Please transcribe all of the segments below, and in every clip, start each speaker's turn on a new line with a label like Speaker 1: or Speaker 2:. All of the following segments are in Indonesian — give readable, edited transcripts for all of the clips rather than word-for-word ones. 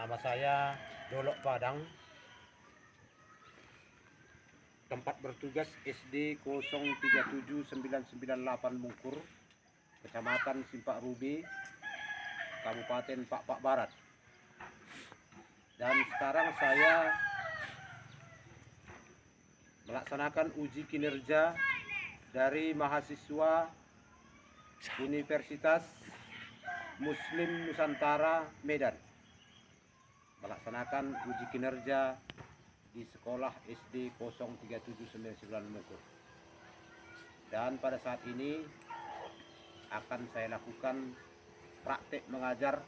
Speaker 1: Nama saya Dolok Padang. Tempat bertugas SD 037998 Mungkur, Kecamatan Simpak Rubi, Kabupaten Pak Barat. Dan sekarang saya melaksanakan uji kinerja dari mahasiswa Universitas Muslim Nusantara Medan, melaksanakan uji kinerja di sekolah SD 037998 Mungkur. Dan pada saat ini akan saya lakukan praktek mengajar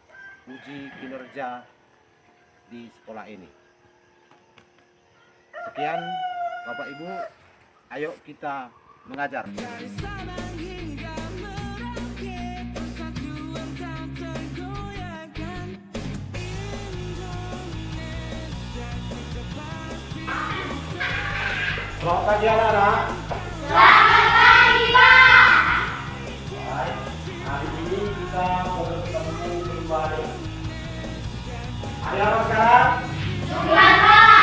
Speaker 1: uji kinerja di sekolah ini. Sekian Bapak Ibu, ayo kita mengajar. Selamat pagi anak-anak.
Speaker 2: Selamat pagi, Pak.
Speaker 1: Baik, hari ini kita bertemu kembali. Ada apa sekarang?
Speaker 2: Sehat, Pak.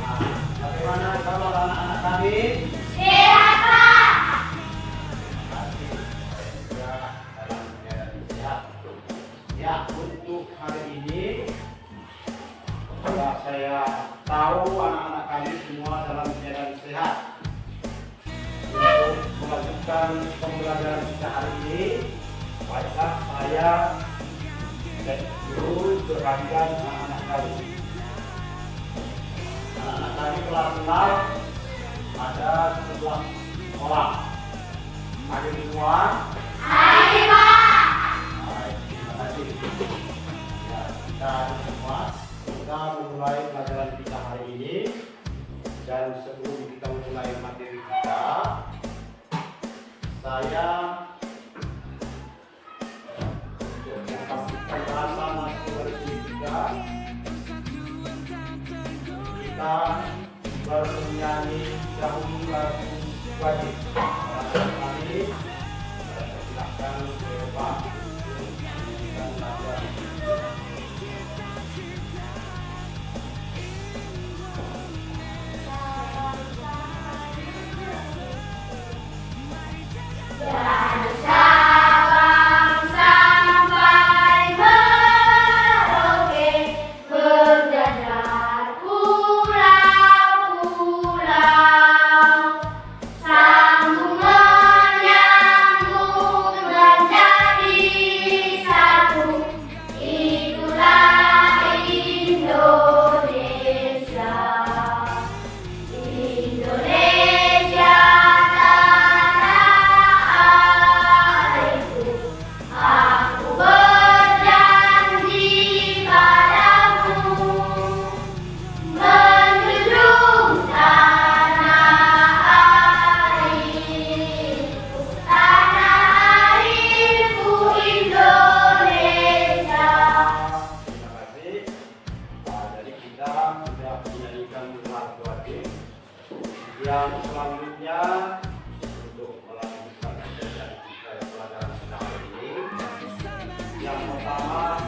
Speaker 1: Nah, bagaimana kabar anak-anak kami?
Speaker 2: Sehat, Pak.
Speaker 1: Ya, dalam keadaan sehat. Ya, untuk hari ini setelah saya tahu anak-anak kami semua dalam keadaan sehat, untuk melanjutkan pembelajaran kita hari ini, baiklah saya dulu berkalikan anak-anak kami. Anak-anak kami kelas 6 ada 11 orang. Hadir semua?
Speaker 2: Hai, Pak.
Speaker 1: Baik, terima kasih. Ya, kita hadir semua. Kita memulai pelajaran kita hari ini. Dan sebelum kita memulai materi kita, saya untuk bahasa masuk dari kita bernyanyi dahulu lagu wajib. Kami silakan ke Pak dan pelajaran.
Speaker 2: Dan Sabang sampai Merauke, berjajar pulau-pulau, sambung menyambung menjadi satu. Itulah Indonesia. Indonesia
Speaker 1: yang selanjutnya untuk melanjutkan pelajaran kita pelajaran kita hari ini, yang pertama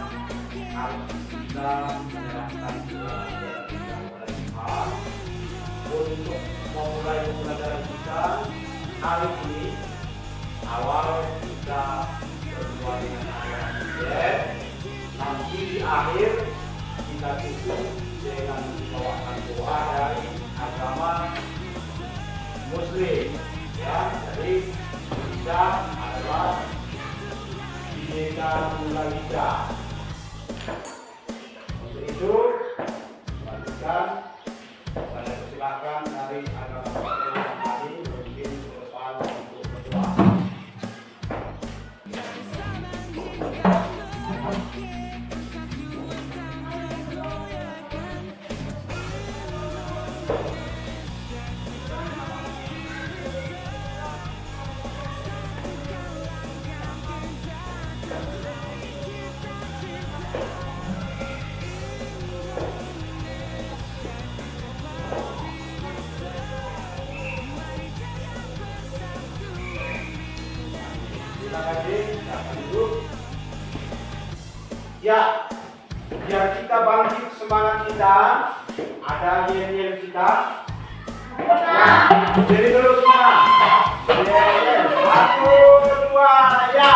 Speaker 1: harus kita menyerahkan pelajaran kita kepada Tuhan. Untuk memulai pelajaran kita hari ini, awal kita berdoa dengan ayat Tuhan. Nanti di akhir kita tutup dengan membawakan doa dari agama Muslim, ya. Jadi kita adalah Bhinneka Tunggal Ika. Untuk itu, lanjutkan. Saya persilakan dari agama Muslim tadi mungkin ke depan untuk berdoa. Terima kasih. Ya, biar kita bangkit semangat kita. Ada yel-yel kita. Jadi terusnya. Yel-yel. 1, 2, ya.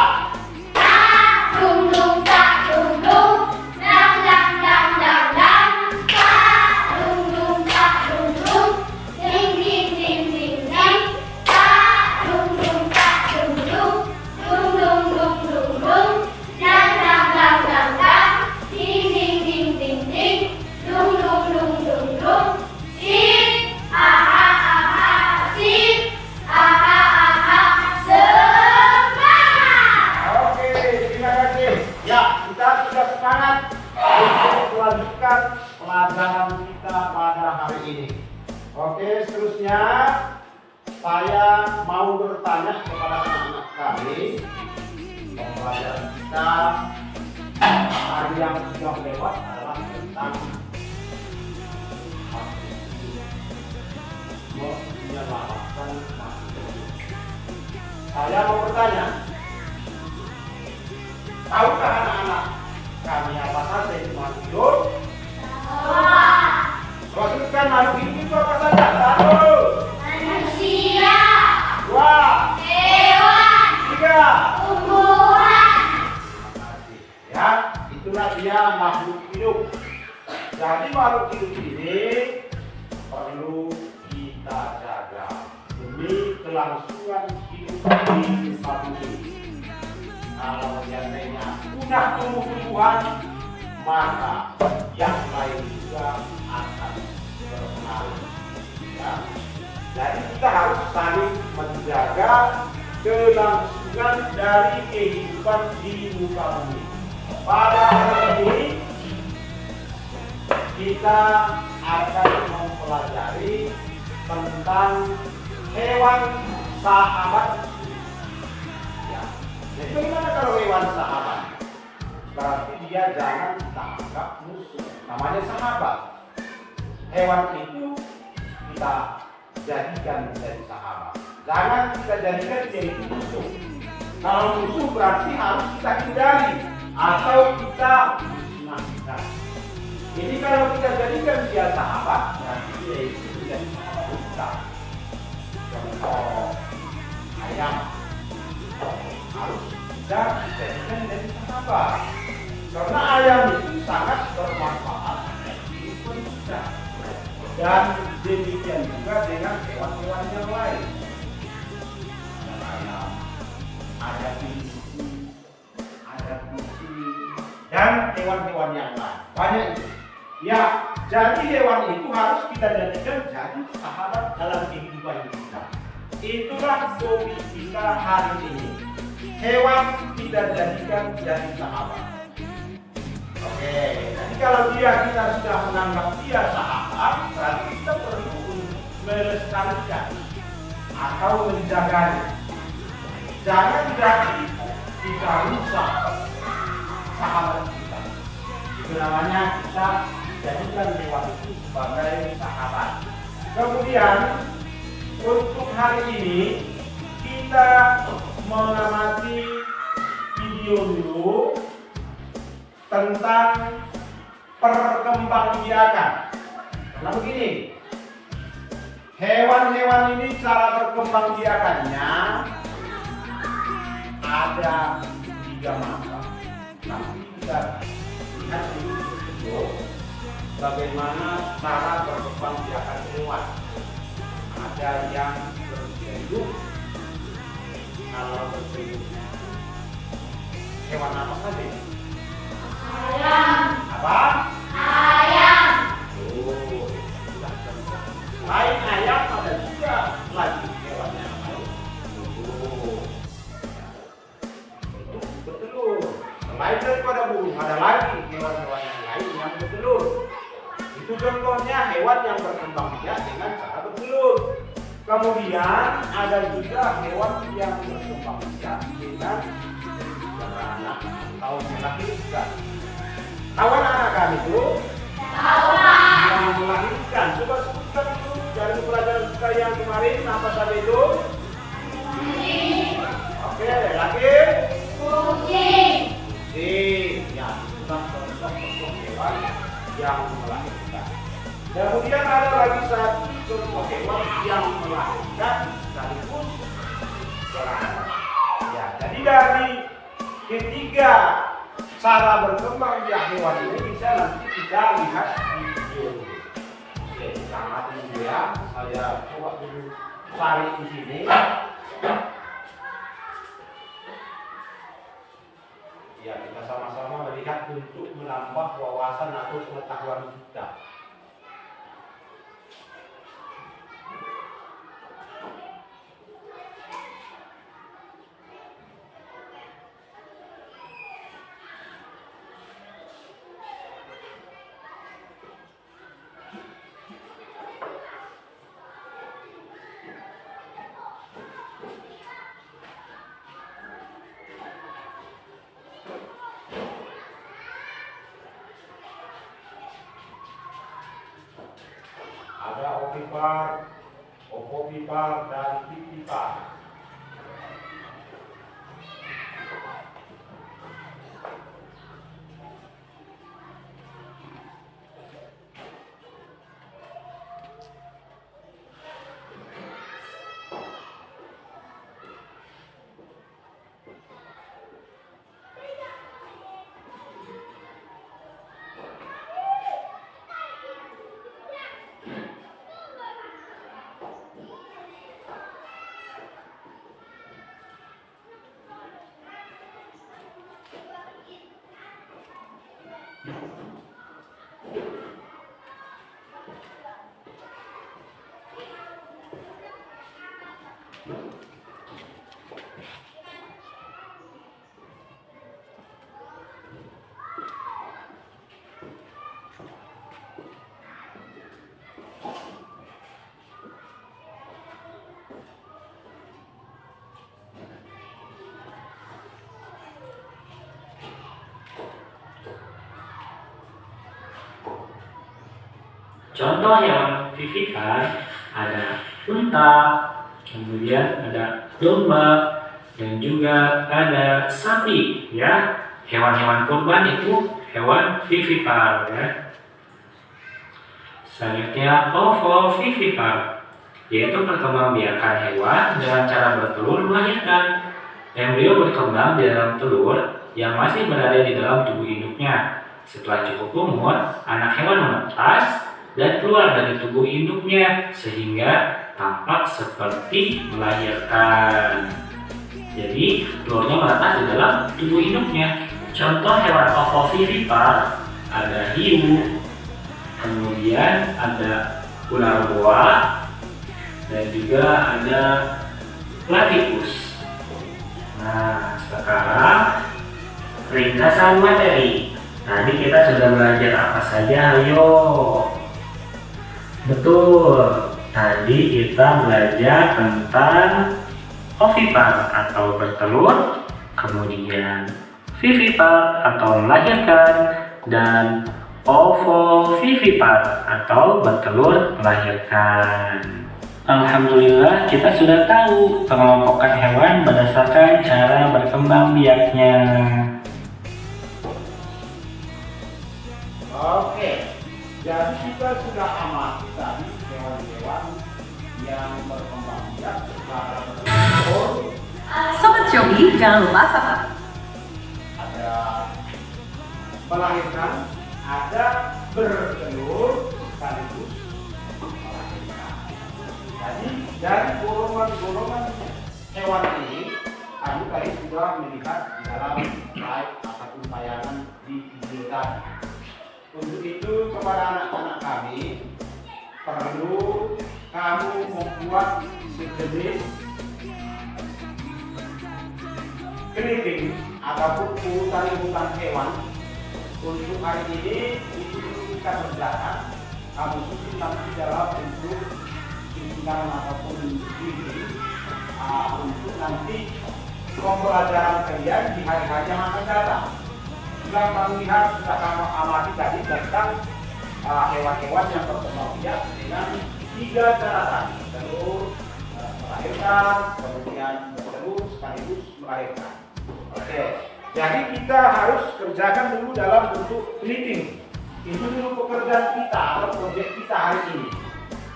Speaker 2: Dung dung tak dung dung, dang dang dang dang dang. Tak dung dung tak dung dung, ding ding ding ding ding. Tak dung dung tak dung dung, dung dung dung dung dung. Dang dang dang dang dang, ding ding ding ding ding. Dung dung dung dung dung. Sip, aha aha, sip, aha aha, semangat.
Speaker 1: Oke, terima kasih. Ya, kita sudah semangat untuk melanjutkan pelajaran kita pada hari ini. Oke, seterusnya saya mau bertanya kepada anak-anak kami. Pembelajaran kita hari yang sudah lewat adalah tentang menyelamatkan makhluk. Saya mau bertanya, tahukah anak-anak kami apa saja itu makhluk hidup? Maksudkan makhluk hidup itu apa saja? 1,
Speaker 2: Manusia,
Speaker 1: 2,
Speaker 2: hewan,
Speaker 1: 3.
Speaker 2: tumbuhan.
Speaker 1: Ya, itulah dia makhluk hidup. Jadi makhluk hidup ini perlu kita jaga demi kelangsungan hidup di muka bumi. Kalau seandainya sudah tumbuh-tumbuhan, maka yang lain juga akan berpengaruh. Ya. Jadi kita harus saling menjaga kelangsungan dari kehidupan di muka bumi. Pada hari ini kita akan mempelajari tentang hewan sahabat. Ya. Jadi bagaimana kalau hewan sahabat? Berarti dia jangan kita anggap musuh. Namanya sahabat. Hewan itu kita jadikan menjadi sahabat. Jangan kita jadikan dia itu musuh. Kalau musuh berarti harus kita hindari atau kita musnahkan. Ini kalau kita jadikan dia sahabat, berarti dia itu menjadi sahabat kita. Contoh ayam harus kita jadikan menjadi sahabat, karena ayam itu sangat bermanfaat bagi kehidupan kita. Dan demikian juga dengan hewan-hewan yang lain. Ada ayam, ada kelinci, ada kucing, dan hewan-hewan yang lain. Banyak itu. Ya, jadi hewan itu harus kita jadikan jadi sahabat dalam kehidupan kita. Itulah topik kita hari ini. Hewan kita jadikan jadi sahabat. Oke, jadi kalau kita sudah menganggap dia sahabat, berarti kita perlu melestarikan atau menjaganya. Jangan jadi kita rusak sahabat kita. Itu namanya kita jadikan hewan itu sebagai sahabat. Kemudian untuk hari ini kita mengamati video dulu tentang perkembangbiakan. Karena begini, hewan-hewan ini cara perkembangbiakannya ada 3 masa. Nanti kita lihat dulu bagaimana cara perkembangbiakan hewan. Ada yang bertelur. Kalau bertelur, hewan apa saja?
Speaker 2: Ayam,
Speaker 1: Apa?
Speaker 2: ayam,
Speaker 1: Selain ayam ada juga lagi hewan yang lain. Itu bertelur. Selain daripada burung ada lagi hewan-hewan yang lain yang bertelur. Itu contohnya hewan yang berkembang biak dengan cara bertelur. Kemudian ada juga hewan yang berkembang biak dengan beranak atau melahirkan. Tahu anak kami itu? Yang melahirkan. Coba sebutkan itu dari pelajaran kita yang kemarin apa saja itu? Oke, lagi?
Speaker 2: kucing,
Speaker 1: Kucing. Ya, itu kan contoh hewan yang melahirkan. Kemudian ada lagi satu contoh hewan yang melahirkan sekaligus beranak. Ya, jadi dari ketiga cara berkembang biak hewan ini bisa nanti kita lihat di video ini. Oke, kita amati dulu ya. Saya coba dulu cari di sini. Ya, kita sama-sama melihat untuk menambah wawasan atau pengetahuan kita. Ada ovipar, ovovipar, dan vivipar.
Speaker 3: Contoh hewan vivipar ada unta, kemudian ada domba, dan juga ada sapi. Ya, hewan-hewan kurban itu hewan vivipar. Ya. Selanjutnya ovovivipar, yaitu perkembangbiakan hewan dengan cara bertelur melahirkan. Embrio berkembang di dalam telur yang masih berada di dalam tubuh induknya. Setelah cukup umur, anak hewan menetas dan keluar dari tubuh induknya sehingga tampak seperti melahirkan. Jadi telurnya menetas di dalam tubuh induknya. Contoh hewan ovovivipar ada hiu, kemudian ada ular boa, dan juga ada platypus. Nah, sekarang ringkasan materi. Tadi kita sudah belajar apa saja? Ayo. Betul, tadi kita belajar tentang ovipar atau bertelur, kemudian vivipar atau melahirkan, dan ovovivipar atau bertelur melahirkan. Alhamdulillah kita sudah tahu pengelompokan hewan berdasarkan cara berkembang biaknya.
Speaker 1: Oke. Jadi kita sudah amati tadi hewan-hewan yang berkembang biak secara bertelur.
Speaker 4: Sobat Shobi, jangan lupa subscribe.
Speaker 1: Ada melahirkan, ada bertelur sekaligus melahirkan. Jadi dari golongan-golongan hewan ini, kami tadi sudah melihat di dalam slide ataupun tayangan di video tadi. Untuk itu kepada anak-anak kami perlu kamu membuat sejenis clipping ataupun urutan-urutan hewan. Untuk hari ini itu kita kerjakan, kamu susun nanti dalam bentuk susunan ataupun video untuk nanti pembelajaran kalian di hari-hari yang akan datang. Sudah kami lihat, sudah kamu amati tadi tentang hewan-hewan yang berkembang biak dengan 3 cara tadi. Telur, melahirkan, kemudian bertelur sekaligus melahirkan. Oke, Jadi kita harus kerjakan dulu dalam bentuk meeting. Itu dulu pekerjaan kita atau proyek kita hari ini.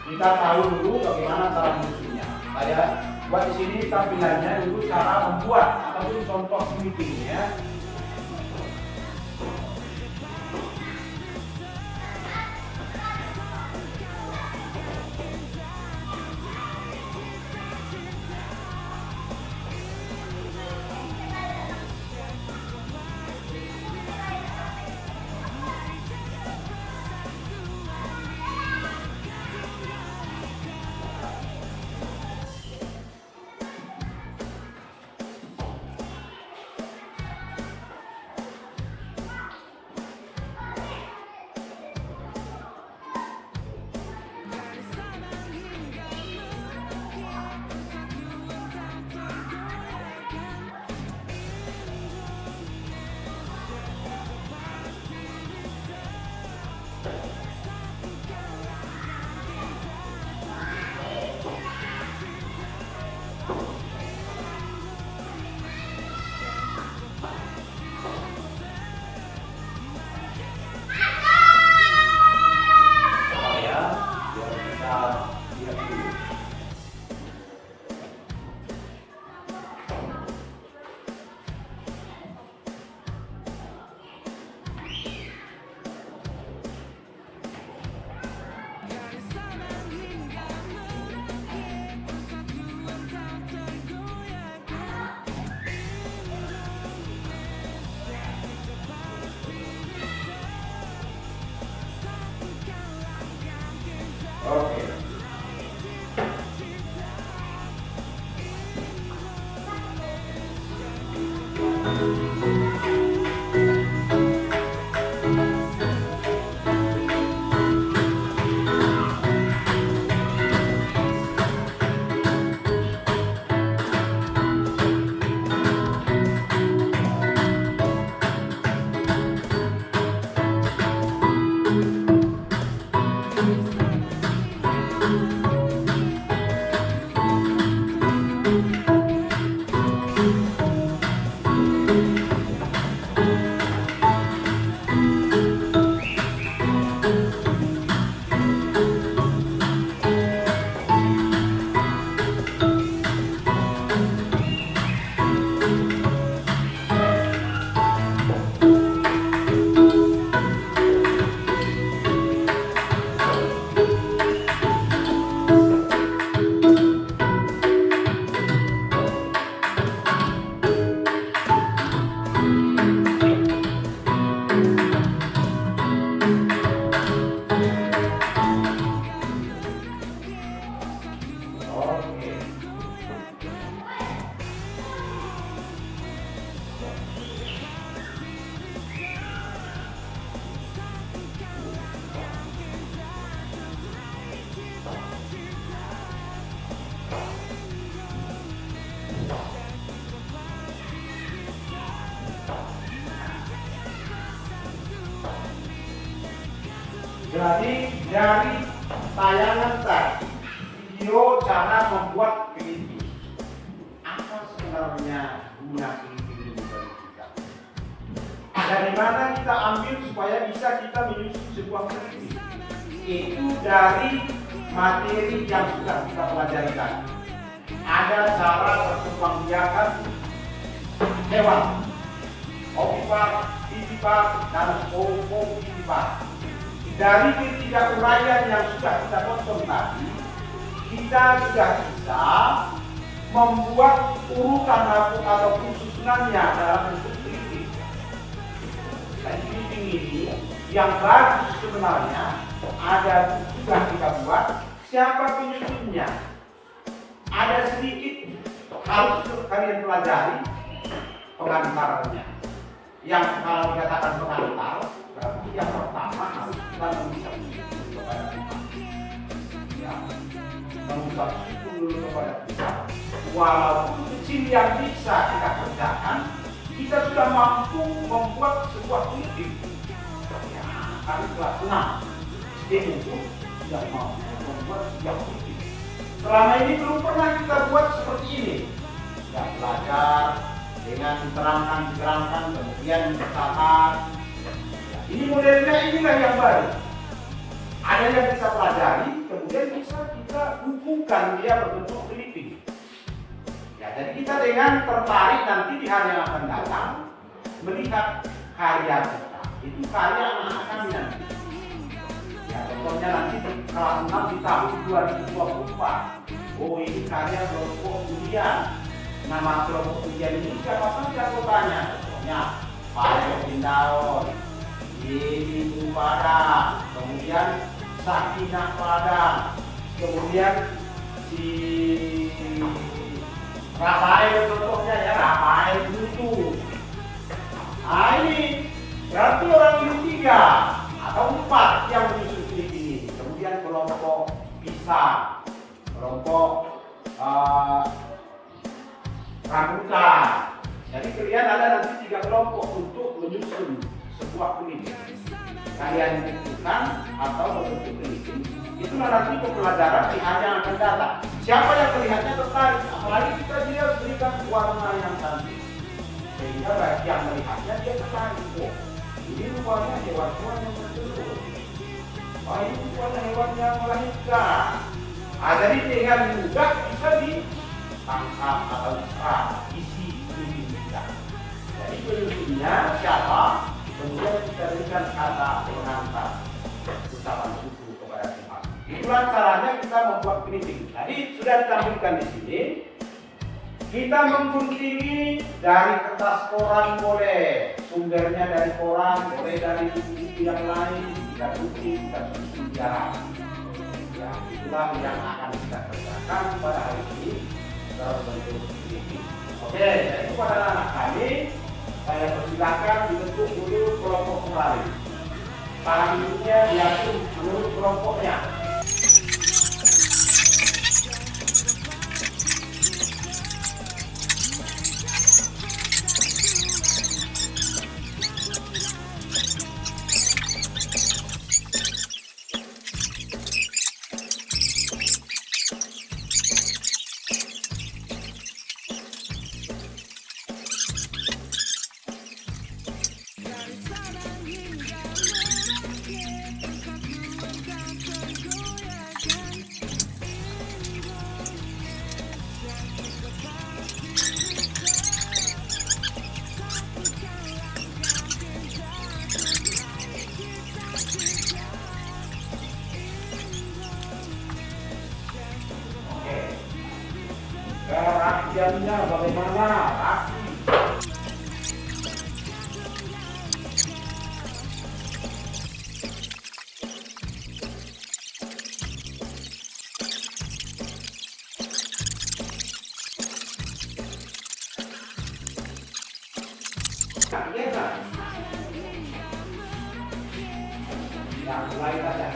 Speaker 1: Kita tahu dulu bagaimana cara menyusunnya. Saya buat di sini tampilannya dulu cara membuat ataupun contoh meetingnya. Oke. Jadi dari tayangan tadi video cara membuat kelingking, apa sebenarnya guna kelingking ini bagi kita? Dari mana kita ambil supaya bisa kita menyusun sebuah kelingking? Itu dari materi yang sudah kita pelajari tadi. Ada cara perkembangbiakan hewan, ovipar, vivipar, dan ovovivipar. Dari ketiga uraian yang sudah kita tonton tadi, kita sudah bisa membuat urutan ataupun susunannya dalam bentuk kelingking. Dan kelingking ini yang bagus sebenarnya ada sudah kita buat. Siapa penyusunnya? Ada sedikit harus kalian pelajari pengantarnya. Yang kalau dikatakan pengantar, berarti yang pertama harus kita meminta kepada kita. Ya, meminta dulu kepada kita. Walaupun kecil yang bisa kita kerjakan, kita sudah mampu membuat sebuah kelingking. Ya, kami kelas 6 SD itu sudah mampu membuat sebuah kelingking. Selama ini belum pernah kita buat seperti ini. Sudah belajar dengan diterangkan, kemudian dicatat. Ya, ini modelnya inilah yang baru. Ada yang kita pelajari, kemudian bisa kita bukukan dia berbentuk clipping. Ya, jadi kita dengan tertarik nanti di hari yang akan datang melihat karya kita. Itu karya anak-anak kami nanti. Ya, contohnya nanti di kelas 6 di tahun 2024. Oh, ini karya kelompok ujian. Nama kelompok ujian ini siapa saja anggotanya? Contohnya Pak Pindaon, Ibu Padang, kemudian Sakinah Padang, kemudian si Rafael contohnya ya, Rafael Butuh. Nah ini berarti orang ini 3 atau 4 yang menyusun klip ini. Kemudian kelompok pisang, kelompok rambutan. Jadi kalian ada nanti 3 kelompok untuk menyusun sebuah klip. Kalian tentukan atau membentuk klip. Itulah nanti pembelajaran di hari yang akan datang. Siapa yang melihatnya tertarik, apalagi kita dia berikan warna yang cantik, sehingga bagi yang melihatnya dia tertarik. Oh, ini rupanya hewan-hewan yang bertelur. Oh, ini rupanya hewan yang melahirkan. Nah, jadi dengan mudah bisa ditangkap atau diserap isi klip kita. Jadi penyusunnya siapa? Kemudian kita berikan kata pengantar ucapan syukur kepada Tuhan. Itulah caranya kita membuat clipping. Tadi sudah ditampilkan di sini. Kita mengguntingi dari kertas koran boleh, sumbernya dari koran, boleh dari buku yang lain, kita gunting, kita susun jarak. Ya, itulah yang akan kita kerjakan pada hari ini berbentuk clipping. Oke, jadi kepada anak kami, saya persilakan dibentuk dulu kelompok kembali. Para induknya diatur menurut kelompoknya. Kerakyatnya bagaimana? Rakyat. Nah, mulai saja.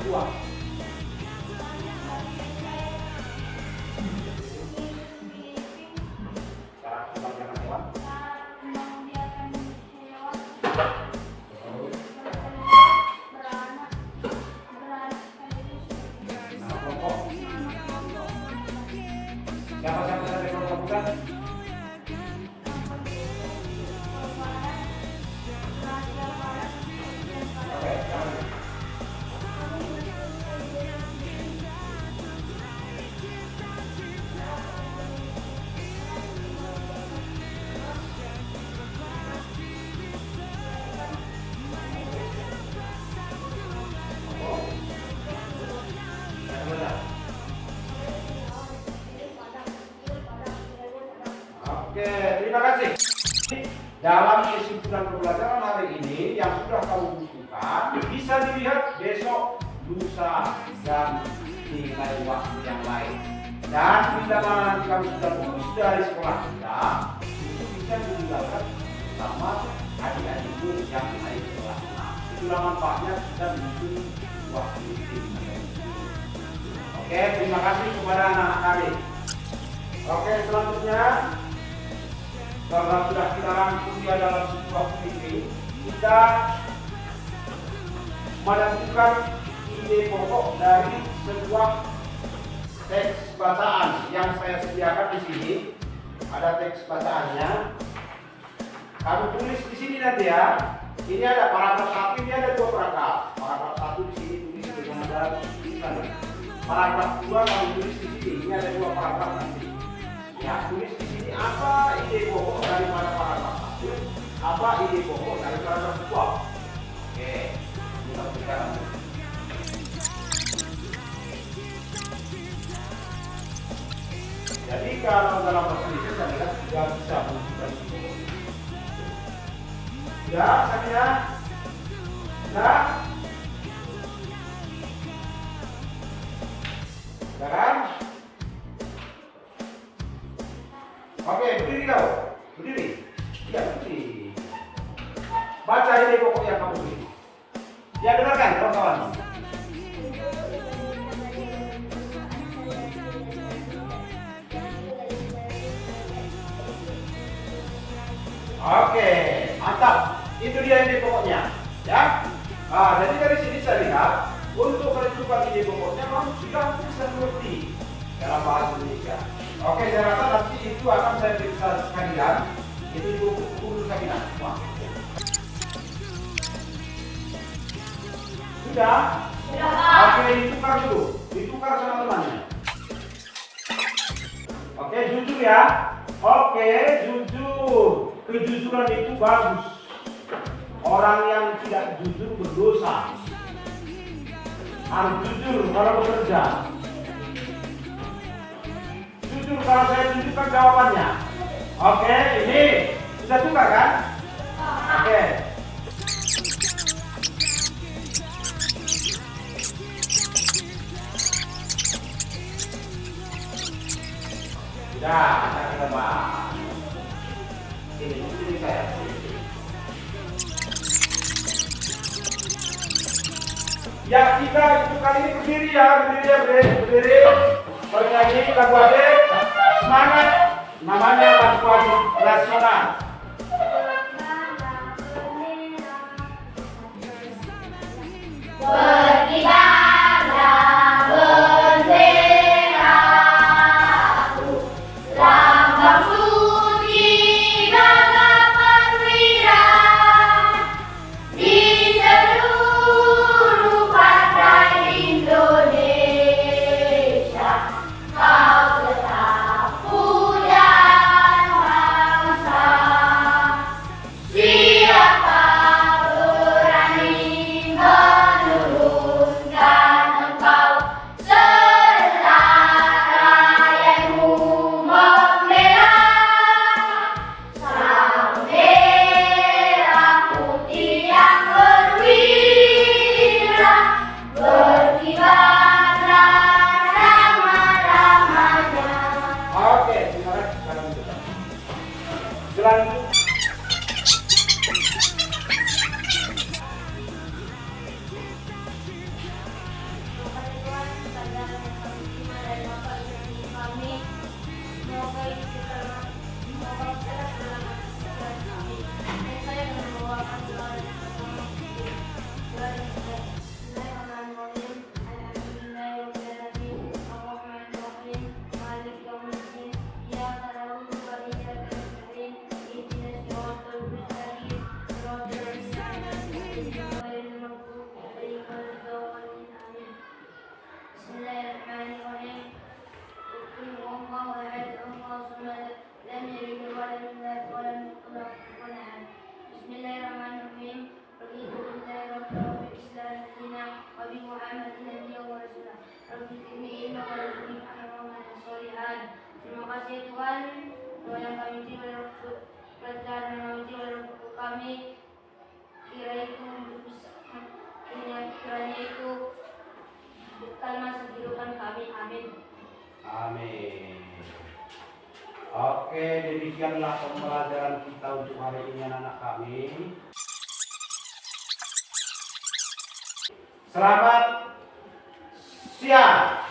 Speaker 1: Dua. Cara pembagian hewan. Nah, kelompok. Siapa-siapa dari kelompok bukan? Oke, jangan. Oke, terima kasih. Dalam kesimpulan pembelajaran hari ini yang sudah kamu bukukan bisa dilihat besok, lusa, dan di lain waktu yang lain. Dan bila mana nanti kamu sudah lulus dari sekolah kita, itu bisa ditinggalkan sama adik-adikku yang lain kelas 6. Itulah manfaatnya kita menyusun sebuah tim. Oke, terima kasih kepada anak-anak kami. Oke, selanjutnya karena sudah kita rangkum dia dalam sebuah meeting, kita menentukan ide pokok dari sebuah teks bacaan yang saya sediakan di sini. Ada teks bacaannya. Kamu tulis di sini nanti ya. Ini ada paragraf 1, ini ada 2 paragraf. Paragraf 1 di sini tulis dengan ada tulisan. Paragraf 2 kamu tulis di sini. Ini ada 2 paragraf nanti. Ya, tulis di sini apa ide pokok daripada paragraf 1, apa ide pokok dari paragraf 2. Oke, kita berikan. Jadi kalau dalam bahasa Indonesia saya lihat tidak bisa menunjukkan itu. Ya, saya. Nah, kan? Oke, berdiri kau. Berdiri. Ya, berdiri. Baca ini pokok yang kamu beri. Ya, dengarkan kawan-kawan. Oke, mantap. Itu dia ide pokoknya, ya. Nah, jadi dari sini saya lihat untuk menentukan ide pokoknya kamu sudah bisa mengerti dalam bahasa Indonesia. Oke, saya rasa nanti itu akan saya periksa sekalian. Itu di buku sekalian. Wah. Sudah? Oke, ditukar dulu. Ditukar sama temannya. Oke, jujur ya. Oke, jujur. Kejujuran itu bagus. Orang yang tidak jujur berdosa. Harus jujur kalau bekerja. Jujur kalau saya tunjukkan jawabannya. Oke, ini sudah tukar kan? Oke. Sudah, kita bahas. Ini saya. Ya, kita itu kali ini berdiri ya, berdiri. Bernyanyi lagu Adek. Semangat. Namanya lagu Adek nasional.
Speaker 2: Berkibarlah benderaku, lambang suci bangga perwira di seluruh partai Indonesia. Kau tetap pujaan bangsa. Siapa berani menurunkan engkau setelah rakyatmu memerah? Sang merah putih yang berwira, berkibarlah selama-lamanya.
Speaker 1: Oke, terima kasih. Selanjutnya.
Speaker 2: Bismillahirrahmanirrahim. Qul huwallahu ahad, Allahu samad, lam yalid walam yulad walam yakul lahu kufuwan ahad. Bismillahirrahmanirrahim. Raditu billahi rabbil Islam dinan wa bi Muhammadin nabiyyan wa rasulah. Rabbi zidni ilman warzuqni amalan sholihan. Terima kasih Tuhan, Tuhan yang kami cintai, pelajaran yang kami cintai kami. Kiranya itu bukan masa kehidupan kami. Amin.
Speaker 1: Amin. Oke, demikianlah pembelajaran kita untuk hari ini anak-anak kami. Selamat siang.